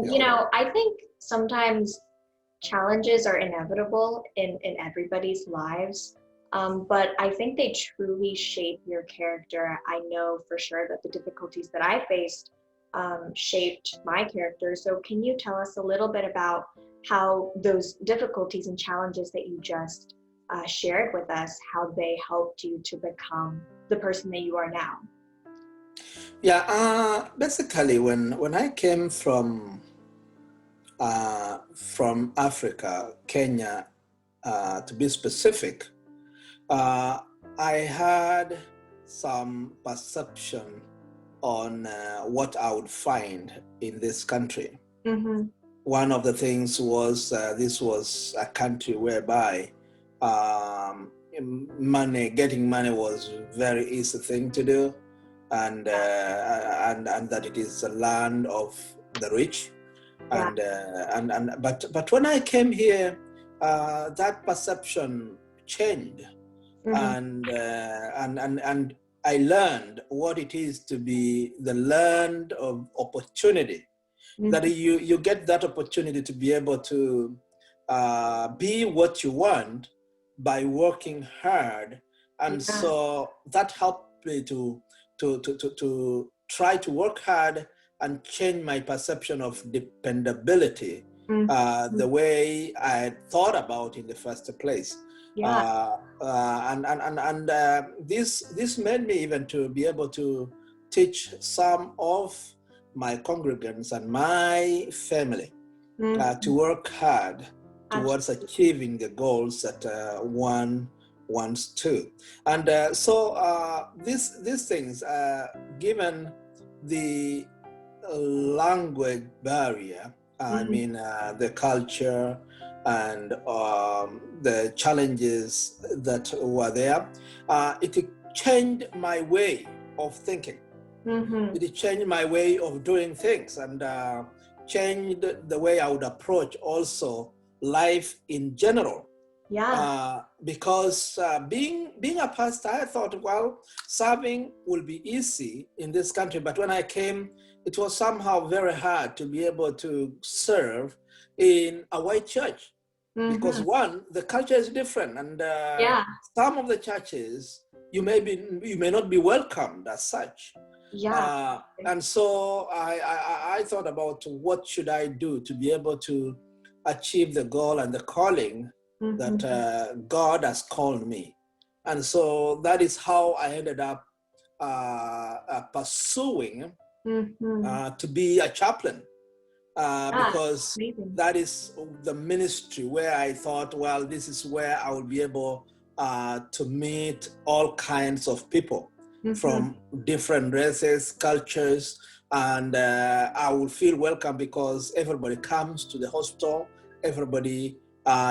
And, I think sometimes challenges are inevitable in everybody's lives. But I think they truly shape your character. I know for sure that the difficulties that I faced shaped my character. So can you tell us a little bit about how those difficulties and challenges that you just shared with us, how they helped you to become the person that you are now? Yeah, basically when I came from Africa, Kenya, to be specific, I had some perception on what I would find in this country. Mm-hmm. One of the things was this was a country whereby getting money was a very easy thing to do, and that it is a land of the rich. Yeah. But when I came here, that perception changed, Mm-hmm. and I learned what it is to be the land of opportunity. That Mm-hmm. you get that opportunity to be able to be what you want by working hard, and Yeah. so that helped me to try to work hard and change my perception of dependability, Mm-hmm. the way I had thought about in the first place. Yeah. This made me even to be able to teach some of my congregants and my family to Mm-hmm. work hard towards Absolutely. achieving the goals that one wants to. And these things, given the language barrier, I Mm-hmm. mean the culture and the challenges that were there, it changed my way of thinking. Mm-hmm. It changed my way of doing things, and changed the way I would approach also life in general. Yeah. Because being a pastor, I thought, well, serving will be easy in this country. But when I came, it was somehow very hard to be able to serve in a white church, because Mm-hmm. one, the culture is different, and Yeah. some of the churches you may not be welcomed as such. Yeah. And so I thought about what should I do to be able to achieve the goal and the calling that Mm-hmm. God has called me. And so that is how I ended up pursuing Mm-hmm. to be a chaplain, Yeah. because Amazing. that is the ministry where I thought, well, this is where I will be able to meet all kinds of people Mm-hmm. from different races, cultures, and I will feel welcome because everybody comes to the hospital, everybody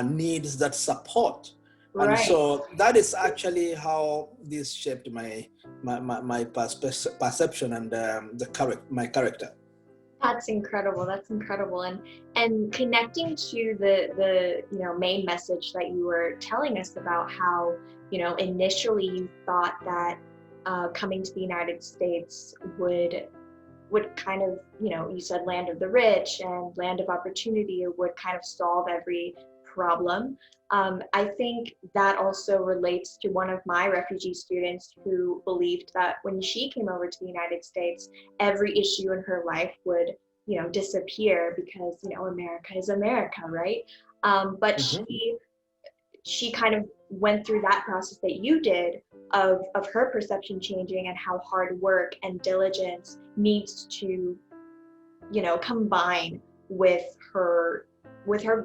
needs that support. And Right. so that is actually how this shaped my perception and my character. That's incredible. That's incredible. And connecting to the main message that you were telling us about how, initially you thought that coming to the United States would kind of, you said land of the rich and land of opportunity, it would kind of solve every problem. I think that also relates to one of my refugee students who believed that when she came over to the United States, every issue in her life would, disappear because, America is America, right? But Mhm. she kind of went through that process that you did of her perception changing and how hard work and diligence needs to combine with her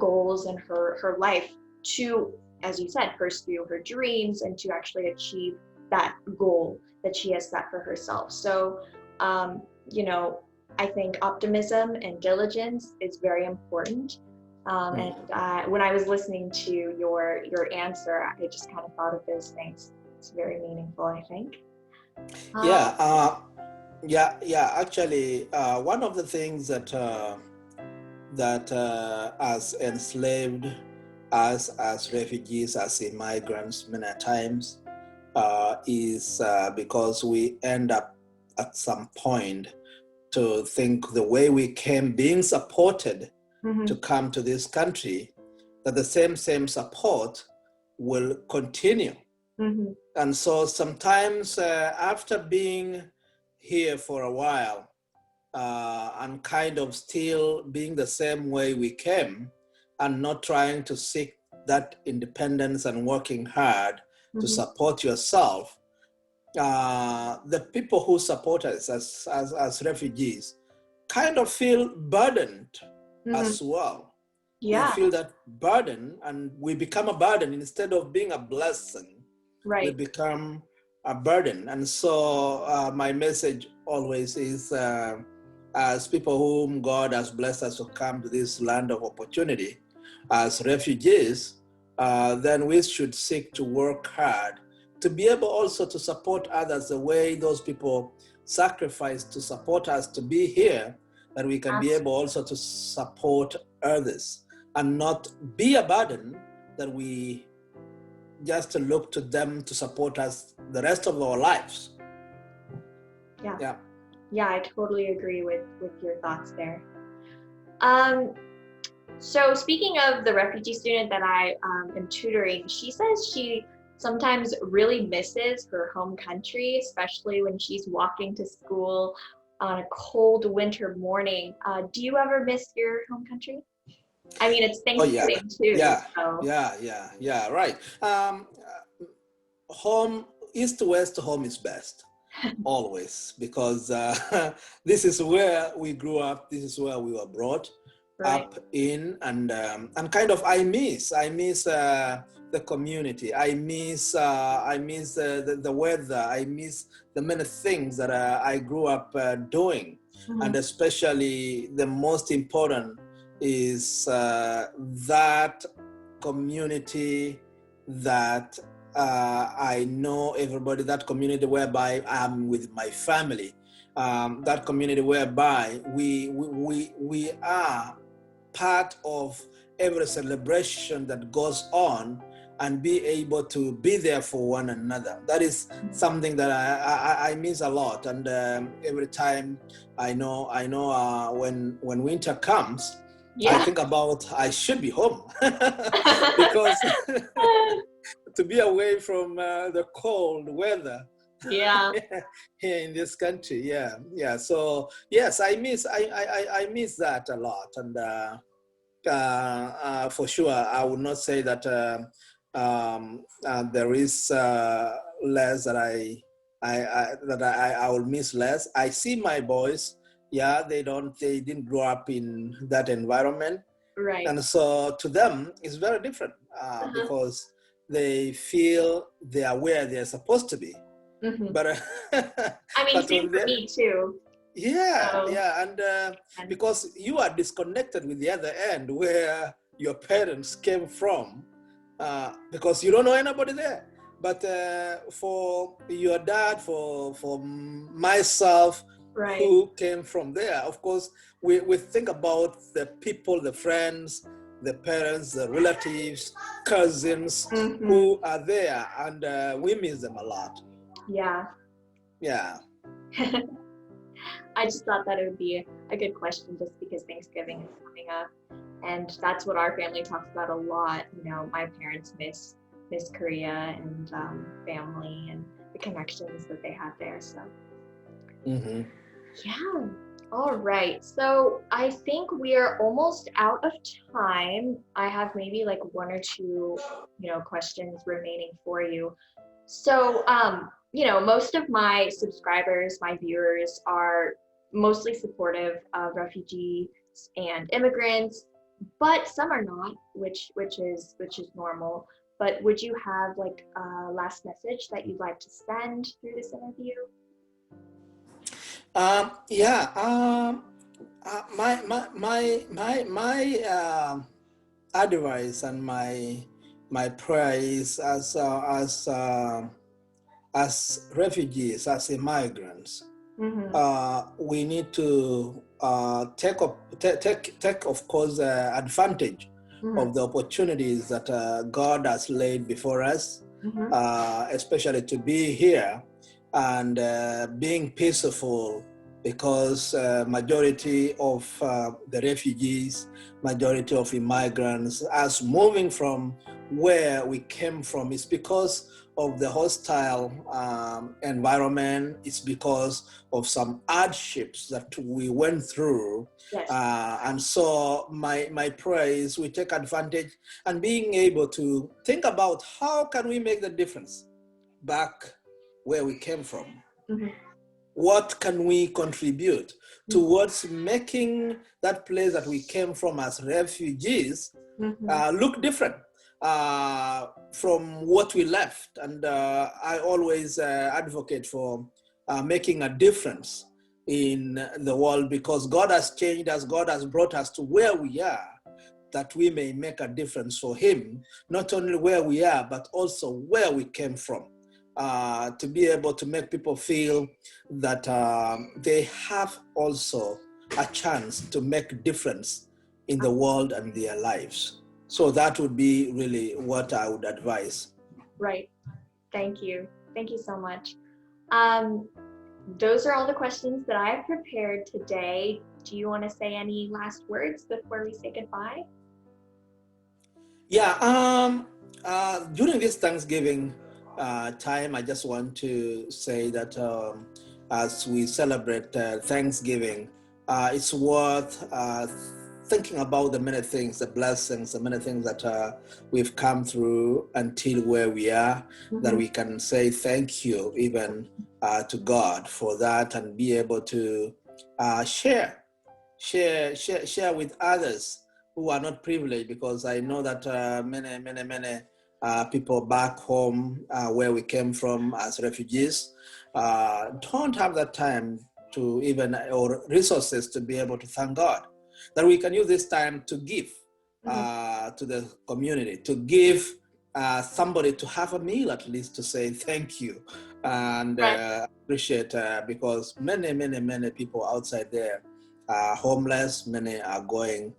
goals and her life to, as you said, pursue her dreams and to actually achieve that goal that she has set for herself. So um, you know I think optimism and diligence is very important. And when I was listening to your answer, I just kind of thought of those things. It's very meaningful, I think. Yeah, yeah. Actually, one of the things that as enslaved, as refugees, as immigrants, many times, is because we end up at some point to think the way we came, being supported Mm-hmm. to come to this country, that the same support will continue. Mm-hmm. And so sometimes after being here for a while and kind of still being the same way we came and not trying to seek that independence and working hard to support yourself, the people who support us as refugees kind of feel burdened as well. We Yeah. feel that burden and we become a burden instead of being a blessing. Right. We become a burden. And so my message always is as people whom God has blessed us to come to this land of opportunity as refugees, then we should seek to work hard to be able also to support others the way those people sacrificed to support us to be here, that we can be able also to support others and not be a burden, that we just look to them to support us the rest of our lives. Yeah, I totally agree with your thoughts there. So speaking of the refugee student that I am tutoring, she says she sometimes really misses her home country, especially when she's walking to school on a cold winter morning. Do you ever miss your home country? I mean, it's Thanksgiving too. Yeah, right. Home, east to west home is best. Always, because this is where we grew up. This is where we were brought up in, and kind of I miss the community. I miss the weather. I miss the many things that I grew up doing, and especially the most important is that community that I know everybody, that community whereby I'm with my family, that community whereby we are part of every celebration that goes on and be able to be there for one another. That is something that I miss a lot. And every time I know when winter comes, I think about I should be home because to be away from the cold weather here in this country. So yes, I miss that a lot. And for sure I would not say that there is less that I will miss less. I see my boys, they didn't grow up in that environment, and so to them it's very different because they feel they are where they're supposed to be. But I mean, same for me too. And because you are disconnected with the other end where your parents came from, because you don't know anybody there. But for your dad, for myself, who came from there, of course, we think about the people, the friends, the parents, the relatives, cousins who are there, and we miss them a lot. I just thought that it would be a good question just because Thanksgiving is coming up, and that's what our family talks about a lot. You know, my parents miss Korea and family and the connections that they had there. So all right, so I think we are almost out of time. I have maybe like one or two questions remaining for you. So most of my subscribers, my viewers, are mostly supportive of refugees and immigrants, but some are not, which is normal. But would you have like a last message that you'd like to send through this interview? My advice and my prayer is as refugees, as immigrants, we need to take of course advantage of the opportunities that God has laid before us, especially to be here and being peaceful because majority of the refugees, majority of immigrants, us moving from where we came from, is because of the hostile environment. It's because of some hardships that we went through. Yes. And so my prayer is we take advantage and being able to think about how can we make the difference back where we came from. Mm-hmm. What can we contribute towards making that place that we came from as refugees look different from what we left? And I always advocate for making a difference in the world, because God has changed us, God has brought us to where we are, that we may make a difference for Him, not only where we are, but also where we came from. To be able to make people feel that they have also a chance to make a difference in the world and their lives. So that would be really what I would advise. Right. Thank you. Thank you so much. Those are all the questions that I've prepared today. Do you want to say any last words before we say goodbye? Yeah. During this Thanksgiving time, I just want to say that as we celebrate Thanksgiving, it's worth thinking about the many things, the blessings, the many things that we've come through until where we are, that we can say thank you even to God for that, and be able to share with others who are not privileged, because I know that many people back home where we came from as refugees don't have that time to even, or resources to be able to thank God. That we can use this time to give to the community, to give somebody to have a meal at least, to say thank you and appreciate, because many people outside there are homeless, many are going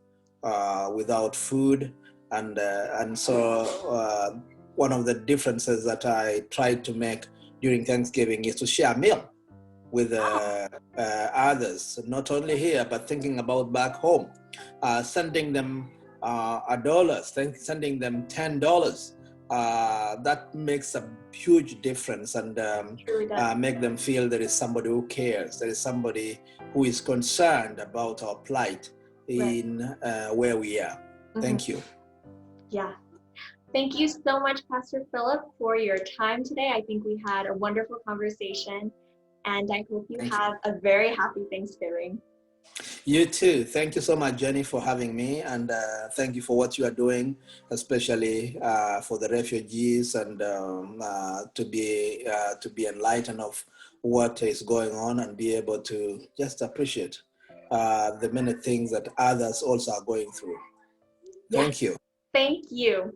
without food, and so one of the differences that I tried to make during Thanksgiving is to share a meal with others, not only here, but thinking about back home, sending them $1, sending them $10. That makes a huge difference, and make them feel there is somebody who cares, there is somebody who is concerned about our plight in where we are. Thank you. Yeah. Thank you so much, Pastor Philip, for your time today. I think we had a wonderful conversation, and I hope you have a very happy Thanksgiving. You too. Thank you so much, Jenny, for having me, and thank you for what you are doing, especially for the refugees, and to be enlightened of what is going on, and be able to just appreciate the many things that others also are going through. Thank you. Thank you.